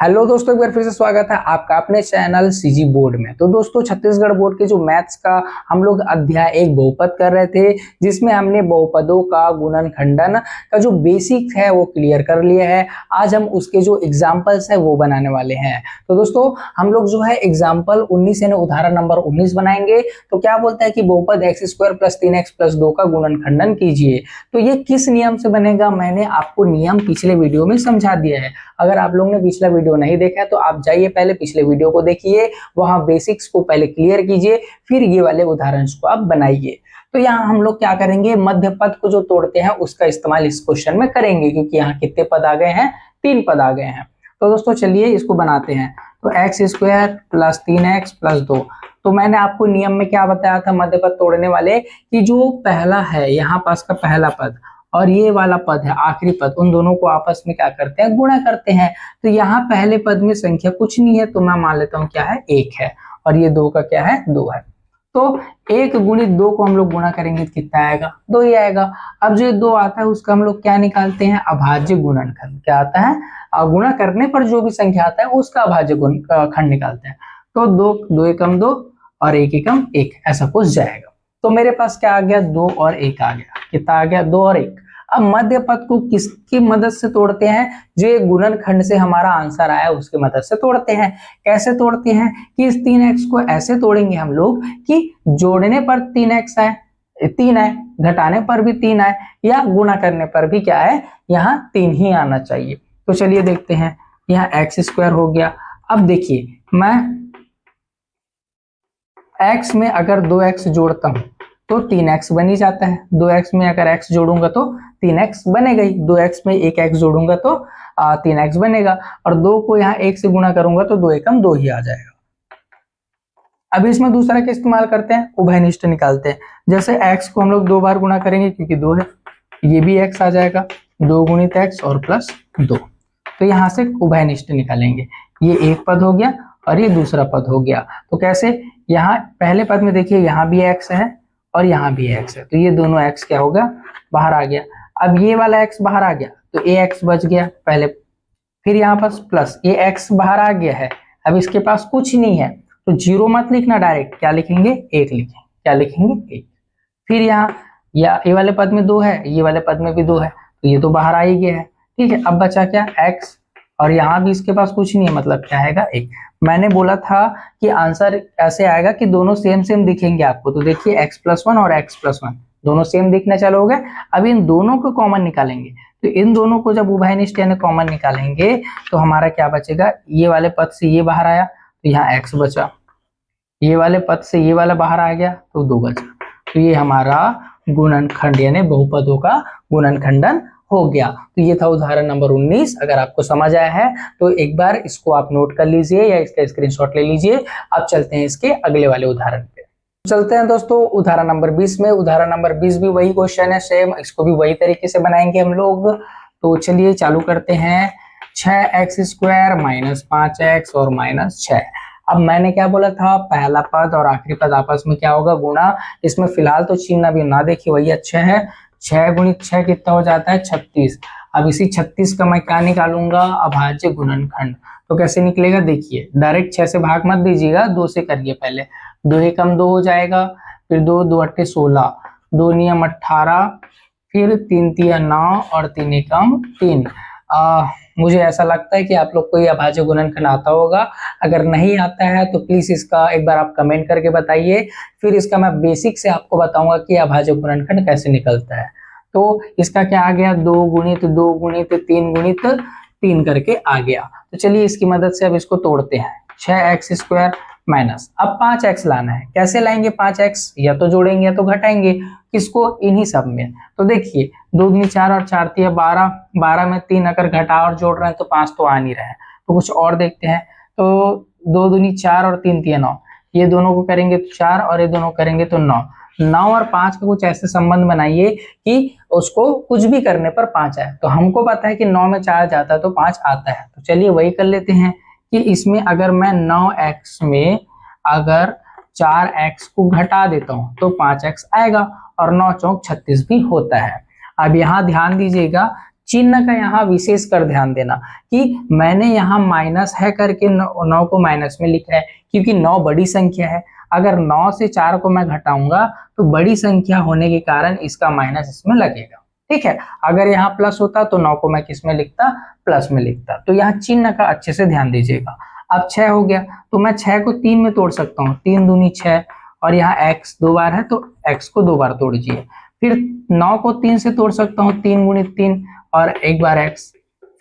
Hello दोस्तों, एक बार फिर से स्वागत है आपका अपने चैनल सीजी बोर्ड में। तो दोस्तों, छत्तीसगढ़ बोर्ड के जो मैथ्स का हम लोग अध्याय एक बहुपद कर रहे थे, जिसमें हमने बहुपदों का गुणन खंडन का जो बेसिक है वो क्लियर कर लिया है। आज हम उसके जो एग्जाम्पल्स है वो बनाने वाले हैं। तो दोस्तों, हम लोग जो है एग्जाम्पल 19 यानी उदाहरण नंबर 19 बनाएंगे। तो क्या बोलता है कि बहुपद x² + 3x + 2 का गुणन खंडन कीजिए। तो ये किस नियम से बनेगा, मैंने आपको नियम पिछले वीडियो में समझा दिया है। अगर आप लोगों ने पिछला वीडियो नहीं देखा है तो आप जाइए, पहले पिछले वीडियो को देखिए, वहां बेसिक्स को पहले क्लियर कीजिए, फिर ये वाले उदाहरण को आप बनाइए। तो यहाँ हम लोग क्या करेंगे, मध्य पद को जो तोड़ते हैं उसका इस्तेमाल इस क्वेश्चन में करेंगे, क्योंकि यहाँ कितने पद आ गए हैं, 3 पद आ गए हैं। तो दोस्तों चलिए इसको बनाते हैं। तो x² + 3x + 2। तो मैंने आपको नियम में क्या बताया था मध्य पद तोड़ने वाले, कि जो पहला है यहाँ पास का पहला पद और ये वाला पद है आखिरी पद, उन दोनों को आपस में क्या करते हैं, गुणा करते हैं। तो यहाँ पहले पद में संख्या कुछ नहीं है, तो मैं मान लेता हूँ क्या है, 1 है, और ये 2 का क्या है, 2 है। तो 1 × 2 को हम लोग गुणा करेंगे तो कितना आएगा, 2 ही आएगा। अब जो 2 आता है उसका हम लोग क्या निकालते हैं, अभाज्य गुणनखंड। क्या आता है, गुणा करने पर जो भी संख्या आता है उसका अभाज्य खंड निकालते हैं। तो 2 2 एकम 2 और 1 एकम 1, ऐसा कुछ जाएगा। तो मेरे पास क्या आ गया, 2 और 1 आ गया। कितना आ गया, 2 और 1। अब मध्य पद को किसकी मदद से तोड़ते हैं, जो ये गुणनखंड से हमारा आंसर आया उसकी मदद से तोड़ते हैं। कैसे तोड़ते हैं कि इस 3x को ऐसे तोड़ेंगे हम लोग कि जोड़ने पर 3x आए, 3 आए, घटाने पर भी 3 आए, या गुणा करने पर भी क्या है, यहाँ 3 ही आना चाहिए। तो चलिए देखते हैं, यहाँ x² हो गया। अब देखिए, मैं x में अगर 2x जोड़ता हूं तो 3x बन ही जाता है। 2x में अगर x जोड़ूंगा तो 3x बनेगा ही। 2x में एक x जोड़ूंगा तो 3x बनेगा, और 2 को यहाँ 1 से गुणा करूंगा तो 2 एकम 2 ही आ जाएगा। अब इसमें दूसरा का इस्तेमाल करते हैं, उभयनिष्ठ निकालते हैं। जैसे x को हम लोग 2 बार गुणा करेंगे क्योंकि 2 है, ये भी x आ जाएगा, 2 × x और +2। तो यहाँ से उभयनिष्ठ निकालेंगे। ये एक पद हो गया और ये दूसरा पद हो गया। तो कैसे, यहाँ पहले पद में देखिए यहाँ भी x है और यहाँ भी x है, तो ये दोनों x क्या होगा, बाहर आ गया। अब ये वाला x बाहर आ गया तो ax बच गया पहले, फिर यहाँ पर प्लस ये x बाहर आ गया है। अब इसके पास कुछ नहीं है तो 0 मत लिखना, डायरेक्ट क्या लिखेंगे, 1 लिखेंगे। क्या लिखेंगे, 1। फिर यहाँ ये वाले पद में 2 है, ये वाले पद में भी 2 है, तो ये तो बाहर आ ही गया है। ठीक है, अब बचा क्या, x, और यहाँ भी इसके पास कुछ नहीं है, मतलब क्या आएगा, 1। मैंने बोला था कि आंसर ऐसे आएगा कि दोनों सेम सेम दिखेंगे आपको। तो देखिए x+1 और x+1 दोनों सेम दिखने चलो हो गए। अब इन दोनों को कॉमन निकालेंगे, तो इन दोनों को जब उभयनिष्ठ यानी कॉमन निकालेंगे तो हमारा क्या बचेगा, ये वाले पद से ये बाहर आया तो यहाँ x बचा, ये वाले पद से ये वाला बाहर आ गया तो 2 बचा। तो ये हमारा गुणनखंड यानी बहुपदों का गुणनखंडन हो गया। तो ये था उदाहरण नंबर 19। अगर आपको समझ आया है तो एक बार इसको आप नोट कर लीजिए या इसका स्क्रीनशॉट ले लीजिए। अब चलते हैं इसके अगले वाले उदाहरण पे। चलते हैं दोस्तों उदाहरण नंबर 20 में। उदाहरण नंबर 20 भी वही क्वेश्चन है सेम, इसको भी वही तरीके से बनाएंगे हम लोग। तो चलिए चालू करते हैं। 6x² - 5x और -6। अब मैंने क्या बोला था, पहला पद और आखिरी पद आपस में क्या होगा, गुणा। इसमें फिलहाल तो चिन्ह भी ना देखिए, वही अच्छा है। 6 × 6 कितना हो जाता है, 36। अब इसी 36 का मैं क्या निकालूंगा, अभाज्य गुणनखंड। तो कैसे निकलेगा, देखिए डायरेक्ट 6 से भाग मत दीजिएगा, 2 से करिए पहले। 2 एकम 2 हो जाएगा, फिर 2 2 8 16, 2 नियम 18, फिर 3 3 9 और 3 एकम 3। मुझे ऐसा लगता है कि आप लोग को ये अभाज्य गुणनखंड आता होगा। अगर नहीं आता है तो प्लीज इसका एक बार आप कमेंट करके बताइए, फिर इसका मैं बेसिक से आपको बताऊंगा कि अभाज्य गुणनखंड कैसे निकलता है। तो इसका क्या आ गया, 2 × 2 × 3 × 3 करके आ गया। तो चलिए इसकी मदद से अब इसको तोड़ते हैं। 6x² माइनस, अब 5x लाना है। कैसे लाएंगे 5x, या तो जोड़ेंगे या तो घटाएंगे। किसको, इन्हीं सब में। तो देखिए 2 दूनी 4 और 4 तिया 12, 12 में 3 अगर घटा और जोड़ रहे हैं तो 5 तो आ नहीं रहा है। तो कुछ और देखते हैं। तो 2 दूनी 4 और 3 तिया 9, ये दोनों को करेंगे तो 4 और ये दोनों करेंगे तो 9। 9 और 5 का कुछ ऐसे संबंध बनाइए कि उसको कुछ भी करने पर 5 आए। तो हमको पता है कि 9 में 4 जाता है तो 5 आता है। तो चलिए वही कर लेते हैं कि इसमें अगर मैं 9x में अगर 4x को घटा देता हूं तो 5x आएगा, और 9 चौक 36 भी होता है। अब यहाँ ध्यान दीजिएगा, चिन्ह का यहाँ विशेष कर ध्यान देना कि मैंने यहाँ माइनस है करके 9 को माइनस में लिखा है, क्योंकि 9 बड़ी संख्या है। अगर 9 से 4 को मैं घटाऊंगा तो बड़ी संख्या होने के कारण इसका माइनस इसमें लगेगा, ठीक है। अगर यहाँ प्लस होता तो 9 को मैं किस में लिखता, प्लस में लिखता। तो यहाँ चिन्ह का अच्छे से ध्यान दीजिएगा। अब 6 हो गया तो मैं 6 को 3 में तोड़ सकता हूँ, 3 दूनी 6, और यहाँ x 2 बार है तो x को 2 बार तोड़िए। फिर 9 को 3 से तोड़ सकता हूँ, 3 गुणित 3 और 1 बार x।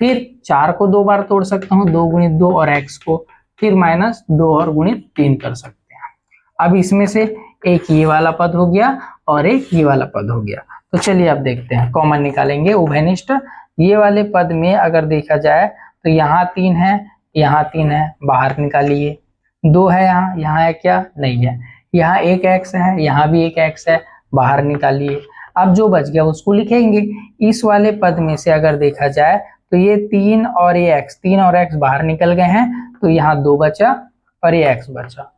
फिर 4 को 2 बार तोड़ सकता हूँ, 2 गुणित 2 और x को, फिर माइनस 2 और गुणित 3 कर सकते हैं। अब इसमें से एक ये वाला पद हो गया और एक ये वाला पद हो गया। तो चलिए अब देखते हैं, कॉमन निकालेंगे उभयनिष्ठ। ये वाले पद में अगर देखा जाए तो यहाँ 3 है, यहाँ 3 है, बाहर निकालिए। 2 है यहाँ है क्या, नहीं है। यहाँ एक x है, यहाँ भी एक x है, बाहर निकालिए। अब जो बच गया उसको लिखेंगे। इस वाले पद में से अगर देखा जाए तो ये 3 और ये x, 3 और x बाहर निकल गए हैं, तो यहाँ 2 बचा और ये x बचा,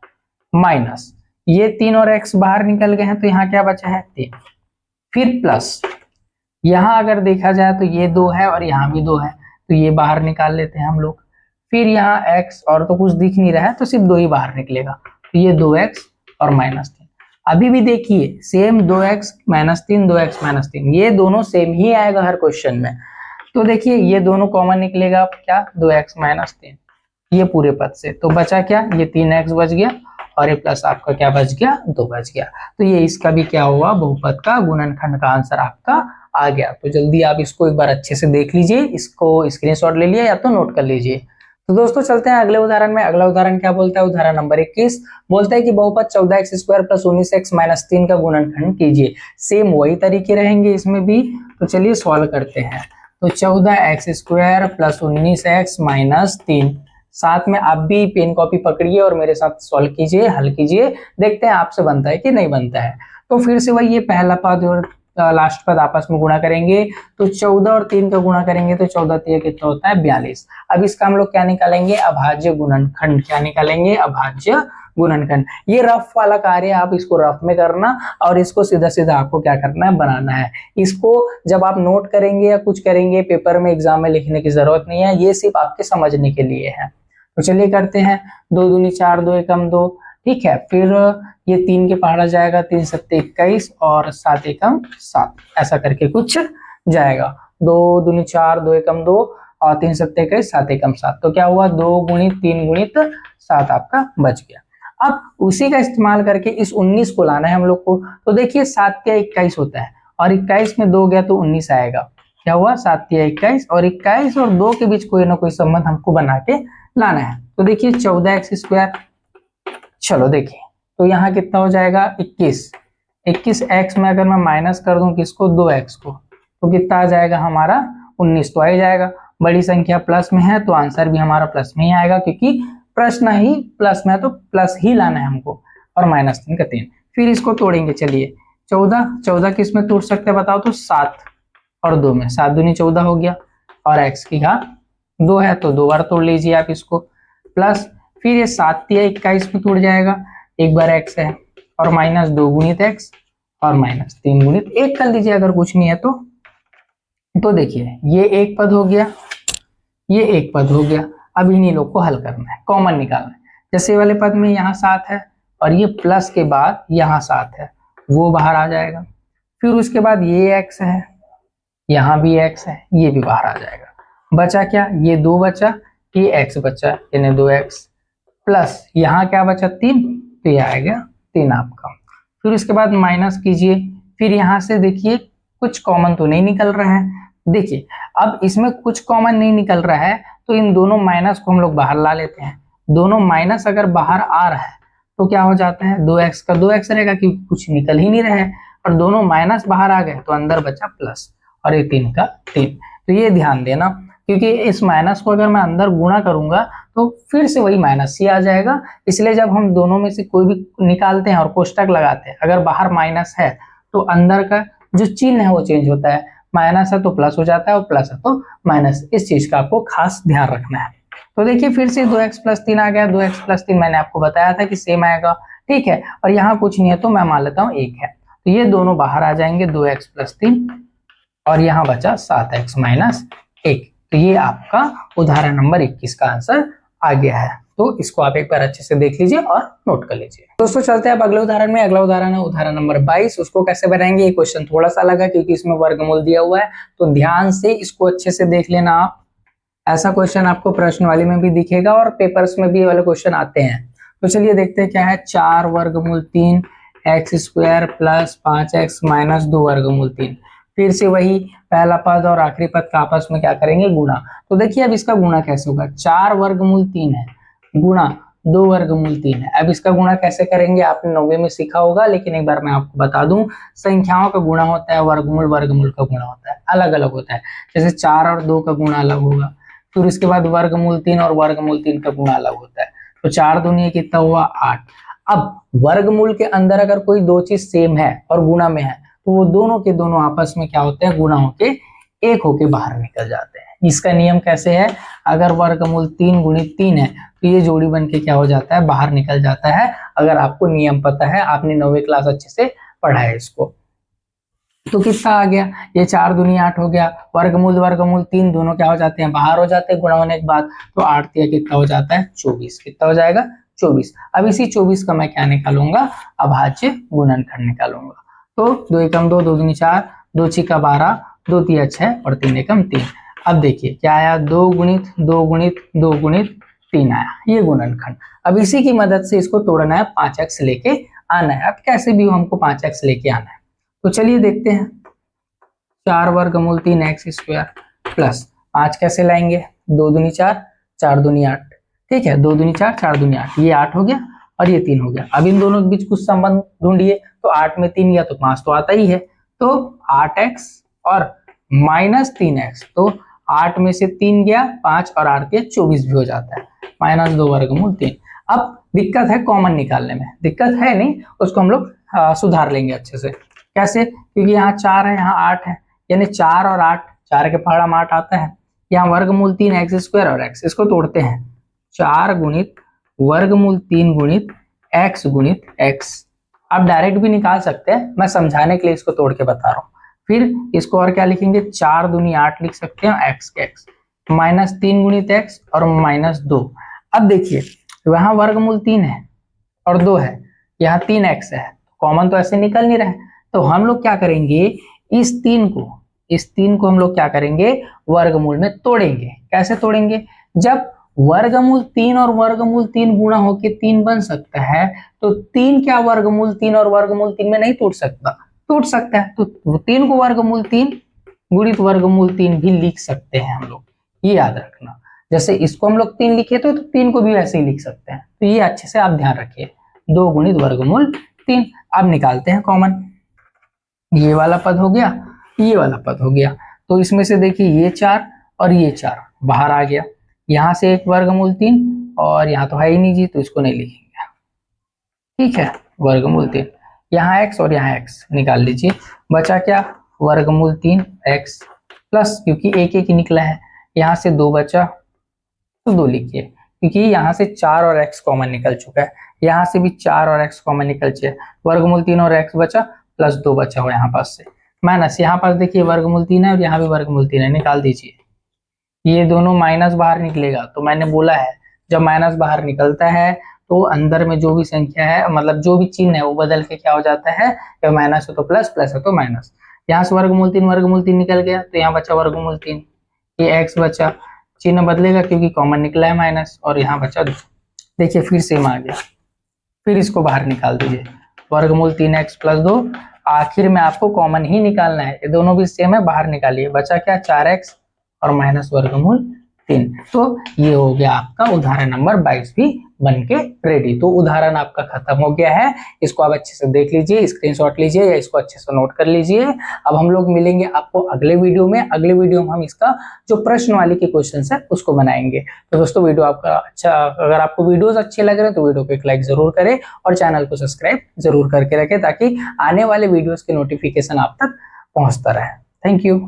माइनस ये 3 और x बाहर निकल गए हैं, तो यहाँ क्या बचा है, 3। फिर प्लस यहाँ अगर देखा जाए तो ये 2 है और यहाँ भी 2 है, तो ये बाहर निकाल लेते हैं हम लोग। फिर यहाँ x और तो कुछ दिख नहीं रहा है तो सिर्फ 2 ही बाहर निकलेगा, तो ये 2x और -3। अभी भी देखिए सेम 2x -3, 2x -3, ये दोनों सेम ही आएगा हर क्वेश्चन में। तो देखिए ये दोनों कॉमन निकलेगा, क्या, 2x -3 ये पूरे पद से। तो बचा क्या, ये 3x बच गया और ये प्लस आपका क्या बच गया, 2 बच गया। तो ये इसका भी क्या हुआ, बहुपद का गुणनखंड का आंसर आपका आ गया। तो जल्दी आप इसको एक बार अच्छे से देख लीजिए, इसको स्क्रीनशॉट ले लिया या तो नोट कर लीजिए। तो दोस्तों चलते हैं अगले उदाहरण में। अगला उदाहरण क्या बोलता है, उदाहरण नंबर 21 बोलता है कि बहुपद 14x² + 19x - 3 का गुणनखंड कीजिए। सेम वही तरीके रहेंगे इसमें भी। तो चलिए सॉल्व करते हैं। तो 14x² + 19x - 3, साथ में आप भी पेन कॉपी पकड़िए और मेरे साथ सॉल्व कीजिए, हल कीजिए, देखते हैं आपसे बनता है कि नहीं बनता है। तो फिर से वही ये पहला पद और लास्ट पद आपस में गुणा करेंगे, तो 14 और 3 का गुणा करेंगे तो 14 3 कितना होता है, 42। अब इसका हम लोग क्या निकालेंगे, अभाज्य गुणनखंड। क्या निकालेंगे, अभाज्य गुणनखंड। ये रफ वाला कार्य आप इसको रफ में करना और इसको सीधा सीधा आपको क्या करना है, बनाना है। इसको जब आप नोट करेंगे या कुछ करेंगे पेपर में, एग्जाम में लिखने की जरूरत नहीं है, ये सिर्फ आपके समझने के लिए है। तो चलिए करते हैं। 2 दूनी 4, 2 एकम 2, ठीक है। फिर ये 3 के पहाड़ा जाएगा, 3 सत्ते 21 और 7 एकम 7, ऐसा करके कुछ जाएगा। 2 दूनी 4, 2 एकम 2 और 3 सत्ते 21, 7 एकम 7। तो क्या हुआ, 2 गुणित 3 गुणित 7 आपका बच गया। अब उसी का इस्तेमाल करके इस 19 को लाना है हम लोग को। तो देखिए 7 या 21 होता है और 21 में 2 गया तो 19 आएगा। क्या हुआ, 7 या 21, और 21 और 2 के बीच कोई ना कोई संबंध हमको बना के लाना है। तो देखिए 14x², चलो देखिए तो यहाँ कितना हो जाएगा, 21। 21x में अगर मैं माइनस कर दूं किसको, 2x को, तो कितना आ जाएगा हमारा, 19 तो आ ही जाएगा। बड़ी संख्या प्लस में है तो आंसर भी हमारा प्लस में ही आएगा, क्योंकि प्रश्न ही प्लस में है तो प्लस ही लाना है हमको। और -3 का 3। फिर इसको तोड़ेंगे, चलिए 14 किस में तोड़ सकते हैं बताओ, तो 7 और 2 में, 7 दूनी 14 हो गया, और x की घात 2 है तो 2 बार तोड़ लीजिए आप इसको। प्लस फिर ये 7 या 21 में टूट जाएगा, एक बार x है, और -2 गुणित x और -3 गुणित 1 कर लीजिए अगर कुछ नहीं है तो। तो देखिए ये एक पद हो गया, ये एक पद हो गया। अब इन्हीं लोग को हल करना है, कॉमन निकालना है। जैसे वाले पद में यहाँ 7 है और ये प्लस के बाद यहाँ 7 है, वो बाहर आ जाएगा। फिर उसके बाद ये x है, यहाँ भी x है, ये भी बाहर आ जाएगा। बचा क्या, ये 2 बचा, ये x बचा, यानी 2x, प्लस यहाँ क्या बचा, 3, तो ये आएगा 3 आपका। फिर उसके बाद माइनस कीजिए। फिर यहाँ से देखिए कुछ कॉमन तो नहीं निकल रहा है। देखिए अब इसमें कुछ कॉमन नहीं निकल रहा है तो इन दोनों माइनस को हम लोग बाहर ला लेते हैं। दोनों माइनस अगर बाहर आ रहा है तो क्या हो जाता है, 2x का 2x रहेगा, क्योंकि कुछ निकल ही नहीं रहा है। और दोनों माइनस बाहर आ गए तो अंदर बचा प्लस, और ये 3 का 3। तो ये ध्यान देना, क्योंकि इस माइनस को अगर मैं अंदर गुणा करूंगा तो फिर से वही माइनस ही आ जाएगा। इसलिए जब हम दोनों में से कोई भी निकालते हैं और कोष्टक लगाते हैं, अगर बाहर माइनस है तो अंदर का जो चिन्ह है वो चेंज होता है। माइनस है तो प्लस हो जाता है और प्लस है तो माइनस। इस चीज का आपको खास ध्यान रखना है। तो देखिए फिर से 2x + 3 आ गया। 2x + 3 मैंने आपको बताया था कि सेम आएगा, ठीक है। और यहाँ कुछ नहीं है तो मैं मान लेता हूँ 1 है, तो ये दोनों बाहर आ जाएंगे, 2x + 3 और यहाँ बचा 7x माइनस 1। तो ये आपका उदाहरण नंबर 21 का आंसर आ गया है। तो इसको आप एक बार अच्छे से देख लीजिए और नोट कर लीजिए। दोस्तों चलते हैं अब अगले उदाहरण में। अगला उदाहरण है उदाहरण नंबर 22। उसको कैसे बनाएंगे, ये क्वेश्चन थोड़ा सा अलग है क्योंकि इसमें वर्गमूल दिया हुआ है, तो ध्यान से इसको अच्छे से देख लेना आप। ऐसा क्वेश्चन आपको प्रश्नवाली में भी दिखेगा और पेपर्स में भी ये वाले क्वेश्चन आते हैं। तो चलिए देखते हैं क्या है। 4 वर्गमूल 3 x square plus 5x minus 2 वर्गमूल 3। फिर से वही पहला पद और आखिरी पद का आपस में क्या करेंगे, गुणा। तो देखिए अब इसका गुणा कैसे होगा। 4 वर्गमूल 3 है गुणा 2 वर्गमूल 3 है। अब इसका गुणा कैसे करेंगे आपने 9वीं में सीखा होगा, लेकिन एक बार मैं आपको बता दूं, संख्याओं का गुणा होता है, वर्गमूल वर्गमूल का गुणा होता है, अलग अलग होता है। जैसे 4 और 2 का गुणा अलग होगा, फिर उसके बाद वर्गमूल 3 और वर्गमूल 3 का गुणा अलग होता है। तो 4 दूनी कितना हुआ 8। अब वर्गमूल के अंदर अगर कोई दो चीज सेम है और गुणा में है तो वो दोनों के दोनों आपस में क्या होते हैं, गुणा होके एक होके बाहर निकल जाते हैं। इसका नियम कैसे है, अगर वर्गमूल 3 गुणित 3 है तो ये जोड़ी बन के क्या हो जाता है, बाहर निकल जाता है। अगर आपको नियम पता है, आपने 9वीं क्लास अच्छे से पढ़ा है इसको। तो कितना आ गया, ये 4 दूनी 8 हो गया। वर्गमूल वर्गमूल 3 दोनों क्या हो जाते हैं, बाहर हो जाते हैं गुणा होने के बाद। तो 8 दिया कितना हो जाता है 24। कितना हो जाएगा 24। अब इसी 24 का मैं क्या निकालूंगा, अभाज्य गुणनखंड निकालूंगा। तो 2 एकम 2, 2 दूनी 4, 2 छिका 12, 2 तिया 6 और 3 एकम 3। अब देखिए क्या आया, 2 गुणित 2 गुणित 2 गुणित 3 आया, ये गुणनखंड। अब इसी की मदद से इसको तोड़ना है, 5x लेके आना है। अब कैसे भी हो हमको 5x लेके आना है। तो चलिए देखते हैं। 4 वर्गमूल 3 एक्स स्क्वायर प्लस 5 कैसे लाएंगे, 2 दूनी 4, 4 दूनी 8। ठीक है, 2 दूनी 4, 4 दूनी 8, ये 8 हो गया और ये 3 हो गया। अब इन दोनों के बीच कुछ संबंध ढूंढिए। तो 8 में 3 गया तो 5 तो आता ही है। तो 8x और माइनस 3x, तो 8 में से 3 गया 5 और 8 के 24 भी हो जाता है, माइनस 2 वर्गमूल 3। अब दिक्कत है कॉमन निकालने में, दिक्कत है नहीं, उसको हम लोग सुधार लेंगे अच्छे से। कैसे, क्योंकि यहाँ 4 है यहाँ 8 है, यानी 4 और 8, 4 के पहाड़ा में 8 आता है। यहाँ वर्गमूल 3 एक्स स्क्वायर और x, इसको तोड़ते हैं। 4 गुणित वर्गमूल 3 गुणित x गुणित x। आप डायरेक्ट भी निकाल सकते हैं, मैं समझाने के लिए इसको तोड़ के बता रहा हूँ। फिर इसको और क्या लिखेंगे, 4 दूनी 8 लिख सकते हैं, x के x माइनस 3 गुणित x और माइनस 2। अब देखिए वहां वर्गमूल 3 है और 2 है, यहाँ 3x है, कॉमन तो ऐसे निकल नहीं रहा है। तो हम लोग क्या करेंगे, इस 3 को हम लोग क्या करेंगे, वर्गमूल में तोड़ेंगे। कैसे तोड़ेंगे, जब वर्गमूल 3 और वर्गमूल 3 गुणा होके 3 बन सकता है, तो 3 क्या वर्गमूल 3 और वर्गमूल 3 में नहीं टूट सकता, टूट सकता है। तो 3 को वर्गमूल 3 गुणित वर्गमूल 3 भी लिख सकते हैं हम लोग, ये याद रखना। जैसे इसको हम लोग 3 लिखे तो 3 को भी वैसे ही लिख सकते हैं। तो ये अच्छे से आप ध्यान रखिए, 2 गुणित वर्गमूल 3। अब निकालते हैं कॉमन, ये वाला पद हो गया, ये वाला पद हो गया। तो इसमें से देखिए ये 4 और ये 4 बाहर आ गया। यहाँ से एक वर्गमूल 3 और यहाँ तो है ही नहीं जी, तो इसको नहीं लिखेंगे। ठीक है, वर्गमूल 3, यहाँ x और यहाँ x निकाल लीजिए। बचा क्या, वर्गमूल 3 x प्लस, क्योंकि एक एक ही निकला है, यहाँ से 2 बचा तो 2 लिखिए, क्योंकि यहाँ से 4 और x कॉमन निकल चुका है, यहाँ से भी 4 और x कॉमन निकल चुका है। वर्गमूल 3 और x बचा प्लस 2 बचा हुआ यहाँ पास से, माइनस यहाँ पास देखिए वर्गमूल 3 है और यहाँ भी वर्गमूल 3 है, निकाल दीजिए। ये दोनों माइनस बाहर निकलेगा, तो मैंने बोला है जब माइनस बाहर निकलता है तो अंदर में जो भी संख्या है, मतलब जो भी चिन्ह है वो बदल के क्या हो जाता है, या माइनस हो तो प्लस, प्लस है तो माइनस। यहाँ से वर्गमूल 3 निकल गया तो यहाँ बचा वर्गमूल 3, ये x बचा, चिन्ह बदलेगा क्योंकि कॉमन निकला है माइनस, और यहाँ बचा 2। देखिए फिर सेम आ गया, फिर इसको बाहर निकाल दीजिए, वर्गमूल 3x प्लस 2। आखिर में आपको कॉमन ही निकालना है, ये दोनों भी सेम है, बाहर निकालिए। बचा क्या, 4x और माइनस वर्गमूल 3। तो ये हो गया आपका उदाहरण नंबर 22 भी बन के रेडी। तो उदाहरण आपका खत्म हो गया है, इसको आप अच्छे से देख लीजिए, स्क्रीनशॉट लीजिए या इसको अच्छे से नोट कर लीजिए। अब हम लोग मिलेंगे आपको अगले वीडियो में। अगले वीडियो में हम इसका जो प्रश्नवाली के क्वेश्चन है उसको बनाएंगे। तो दोस्तों वीडियो आपका अच्छा, अगर आपको वीडियोस अच्छे लग रहे हैं तो वीडियो को एक लाइक जरूर करें और चैनल को सब्सक्राइब जरूर करके रखें, ताकि आने वाले वीडियोस के नोटिफिकेशन आप तक पहुंचता रहे। Thank you.